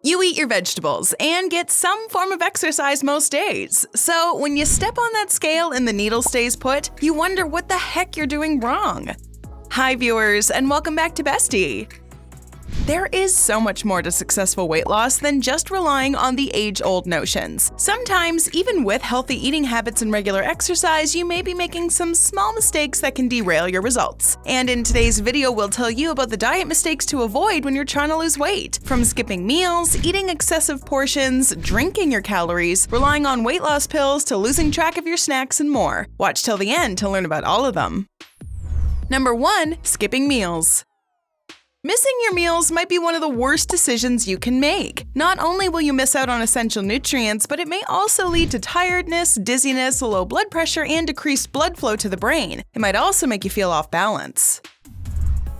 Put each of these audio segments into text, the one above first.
You eat your vegetables and get some form of exercise most days. So when you step on that scale and the needle stays put, you wonder what the heck you're doing wrong. Hi viewers, and welcome back to Bestie. There is so much more to successful weight loss than just relying on the age-old notions. Sometimes, even with healthy eating habits and regular exercise, you may be making some small mistakes that can derail your results. And in today's video, we'll tell you about the diet mistakes to avoid when you're trying to lose weight. From skipping meals, eating excessive portions, drinking your calories, relying on weight loss pills, to losing track of your snacks and more. Watch till the end to learn about all of them. Number 1. Skipping meals. Missing your meals might be one of the worst decisions you can make. Not only will you miss out on essential nutrients, but it may also lead to tiredness, dizziness, low blood pressure, and decreased blood flow to the brain. It might also make you feel off balance.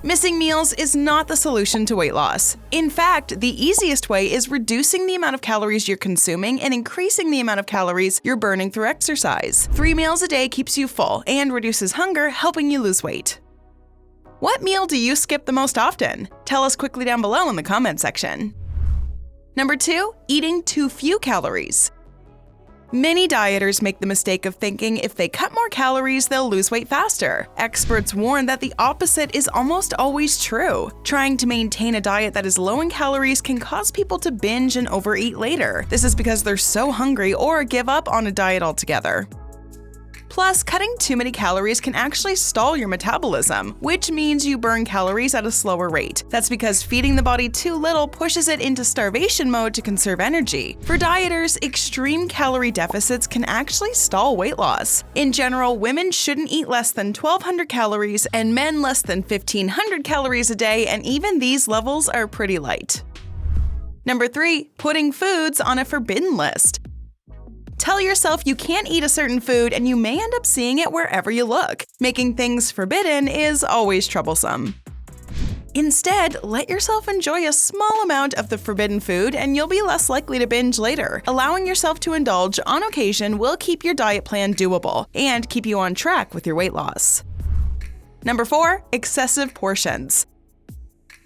Missing meals is not the solution to weight loss. In fact, the easiest way is reducing the amount of calories you're consuming and increasing the amount of calories you're burning through exercise. 3 meals a day keeps you full and reduces hunger, helping you lose weight. What meal do you skip the most often? Tell us quickly down below in the comment section. Number 2. Eating too few calories. Many dieters make the mistake of thinking if they cut more calories, they'll lose weight faster. Experts warn that the opposite is almost always true. Trying to maintain a diet that is low in calories can cause people to binge and overeat later. This is because they're so hungry or give up on a diet altogether. Plus, cutting too many calories can actually stall your metabolism, which means you burn calories at a slower rate. That's because feeding the body too little pushes it into starvation mode to conserve energy. For dieters, extreme calorie deficits can actually stall weight loss. In general, women shouldn't eat less than 1,200 calories and men less than 1,500 calories a day, and even these levels are pretty light. Number 3. Putting foods on a forbidden list. Tell yourself you can't eat a certain food and you may end up seeing it wherever you look. Making things forbidden is always troublesome. Instead, let yourself enjoy a small amount of the forbidden food and you'll be less likely to binge later. Allowing yourself to indulge on occasion will keep your diet plan doable and keep you on track with your weight loss. Number 4. Excessive portions.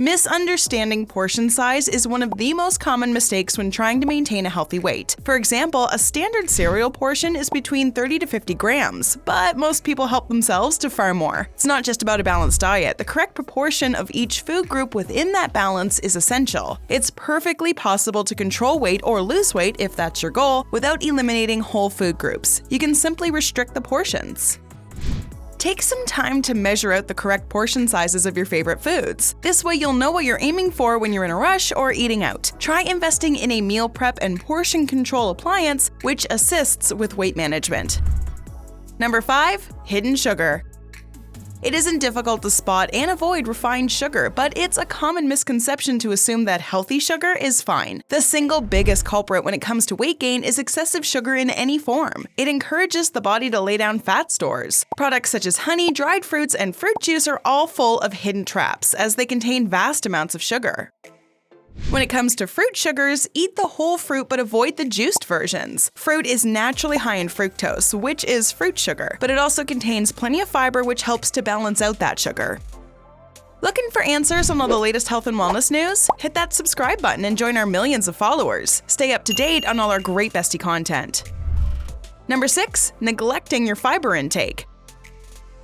Misunderstanding portion size is one of the most common mistakes when trying to maintain a healthy weight. For example, a standard cereal portion is between 30 to 50 grams, but most people help themselves to far more. It's not just about a balanced diet. The correct proportion of each food group within that balance is essential. It's perfectly possible to control weight or lose weight if that's your goal without eliminating whole food groups. You can simply restrict the portions. Take some time to measure out the correct portion sizes of your favorite foods. This way you'll know what you're aiming for when you're in a rush or eating out. Try investing in a meal prep and portion control appliance, which assists with weight management. Number 5. Hidden sugar. It isn't difficult to spot and avoid refined sugar, but it's a common misconception to assume that healthy sugar is fine. The single biggest culprit when it comes to weight gain is excessive sugar in any form. It encourages the body to lay down fat stores. Products such as honey, dried fruits, and fruit juice are all full of hidden traps, as they contain vast amounts of sugar. When it comes to fruit sugars, eat the whole fruit but avoid the juiced versions. Fruit is naturally high in fructose, which is fruit sugar, but it also contains plenty of fiber which helps to balance out that sugar. Looking for answers on all the latest health and wellness news? Hit that subscribe button and join our millions of followers. Stay up to date on all our great Bestie content. Number 6. Neglecting your fiber intake.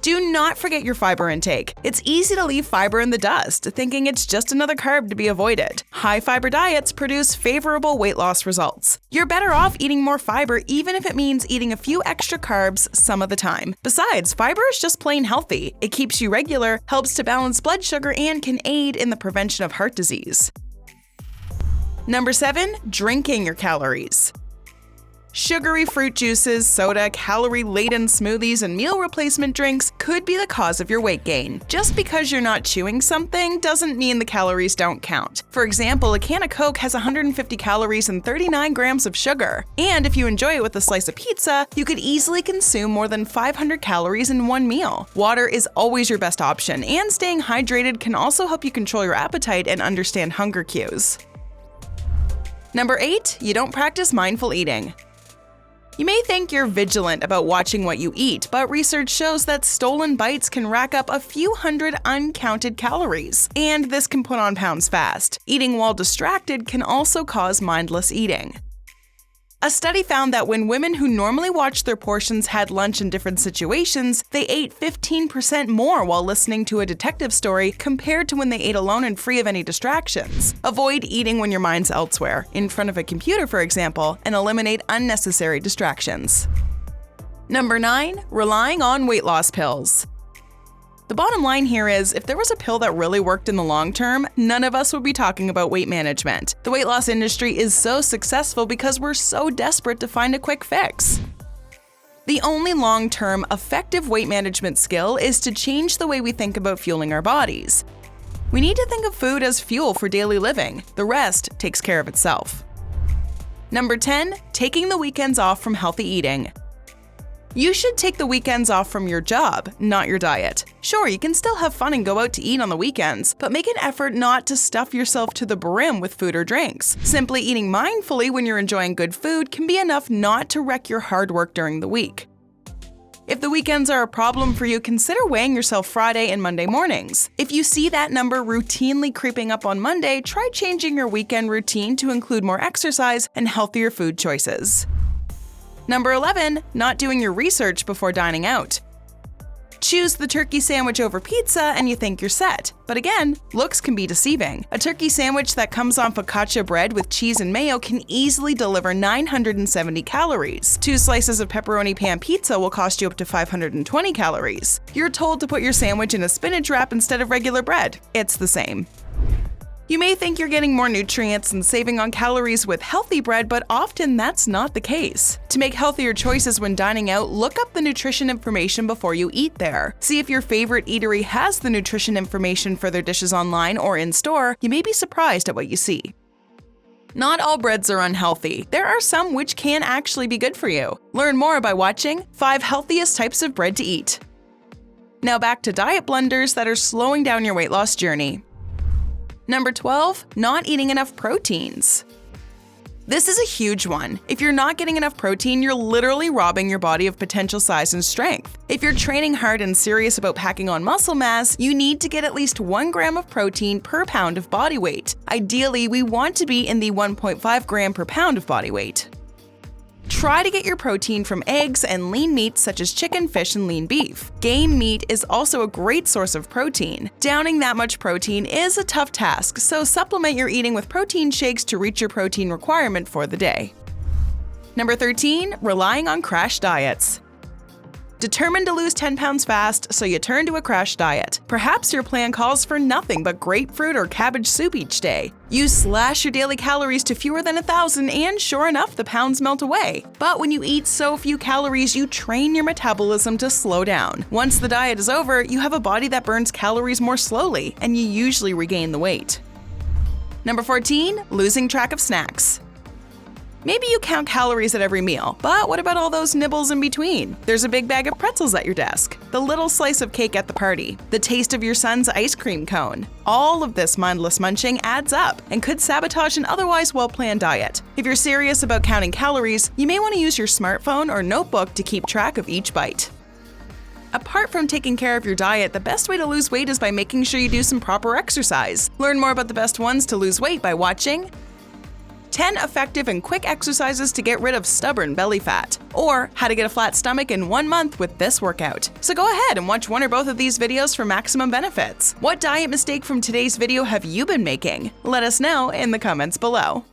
Do not forget your fiber intake. It's easy to leave fiber in the dust, thinking it's just another carb to be avoided. High-fiber diets produce favorable weight loss results. You're better off eating more fiber even if it means eating a few extra carbs some of the time. Besides, fiber is just plain healthy. It keeps you regular, helps to balance blood sugar, and can aid in the prevention of heart disease. Number 7. Drinking your calories. Sugary fruit juices, soda, calorie-laden smoothies, and meal replacement drinks could be the cause of your weight gain. Just because you're not chewing something doesn't mean the calories don't count. For example, a can of Coke has 150 calories and 39 grams of sugar. And if you enjoy it with a slice of pizza, you could easily consume more than 500 calories in one meal. Water is always your best option, and staying hydrated can also help you control your appetite and understand hunger cues. Number 8. You don't practice mindful eating. You may think you're vigilant about watching what you eat, but research shows that stolen bites can rack up a few hundred uncounted calories, and this can put on pounds fast. Eating while distracted can also cause mindless eating. A study found that when women who normally watch their portions had lunch in different situations, they ate 15% more while listening to a detective story compared to when they ate alone and free of any distractions. Avoid eating when your mind's elsewhere, in front of a computer for example, and eliminate unnecessary distractions. Number 9. Relying on weight loss pills. The bottom line here is, if there was a pill that really worked in the long term, none of us would be talking about weight management. The weight loss industry is so successful because we're so desperate to find a quick fix. The only long-term, effective weight management skill is to change the way we think about fueling our bodies. We need to think of food as fuel for daily living. The rest takes care of itself. Number 10. Taking the weekends off from healthy eating. You should take the weekends off from your job, not your diet. Sure, you can still have fun and go out to eat on the weekends, but make an effort not to stuff yourself to the brim with food or drinks. Simply eating mindfully when you're enjoying good food can be enough not to wreck your hard work during the week. If the weekends are a problem for you, consider weighing yourself Friday and Monday mornings. If you see that number routinely creeping up on Monday, try changing your weekend routine to include more exercise and healthier food choices. Number 11. Not doing your research before dining out. Choose the turkey sandwich over pizza and you think you're set. But again, looks can be deceiving. A turkey sandwich that comes on focaccia bread with cheese and mayo can easily deliver 970 calories. 2 slices of pepperoni pan pizza will cost you up to 520 calories. You're told to put your sandwich in a spinach wrap instead of regular bread. It's the same. You may think you're getting more nutrients and saving on calories with healthy bread, but often that's not the case. To make healthier choices when dining out, look up the nutrition information before you eat there. See if your favorite eatery has the nutrition information for their dishes online or in store. You may be surprised at what you see. Not all breads are unhealthy. There are some which can actually be good for you. Learn more by watching 5 Healthiest Types of Bread to Eat. Now back to diet blunders that are slowing down your weight loss journey. Number 12. Not eating enough proteins. This is a huge one. If you're not getting enough protein, you're literally robbing your body of potential size and strength. If you're training hard and serious about packing on muscle mass, you need to get at least 1 gram of protein per pound of body weight. Ideally, we want to be in the 1.5 gram per pound of body weight. Try to get your protein from eggs and lean meats such as chicken, fish, and lean beef. Game meat is also a great source of protein. Downing that much protein is a tough task, so supplement your eating with protein shakes to reach your protein requirement for the day. Number 13. Relying on crash diets. Determined to lose 10 pounds fast, so you turn to a crash diet. Perhaps your plan calls for nothing but grapefruit or cabbage soup each day. You slash your daily calories to fewer than 1,000 and sure enough, the pounds melt away. But when you eat so few calories, you train your metabolism to slow down. Once the diet is over, you have a body that burns calories more slowly, and you usually regain the weight. Number 14. Losing track of snacks. Maybe you count calories at every meal, but what about all those nibbles in between? There's a big bag of pretzels at your desk, the little slice of cake at the party, the taste of your son's ice cream cone. All of this mindless munching adds up and could sabotage an otherwise well-planned diet. If you're serious about counting calories, you may want to use your smartphone or notebook to keep track of each bite. Apart from taking care of your diet, the best way to lose weight is by making sure you do some proper exercise. Learn more about the best ones to lose weight by watching 10 effective and quick exercises to get rid of stubborn belly fat, or how to get a flat stomach in 1 month with this workout. So go ahead and watch one or both of these videos for maximum benefits. What diet mistake from today's video have you been making? Let us know in the comments below.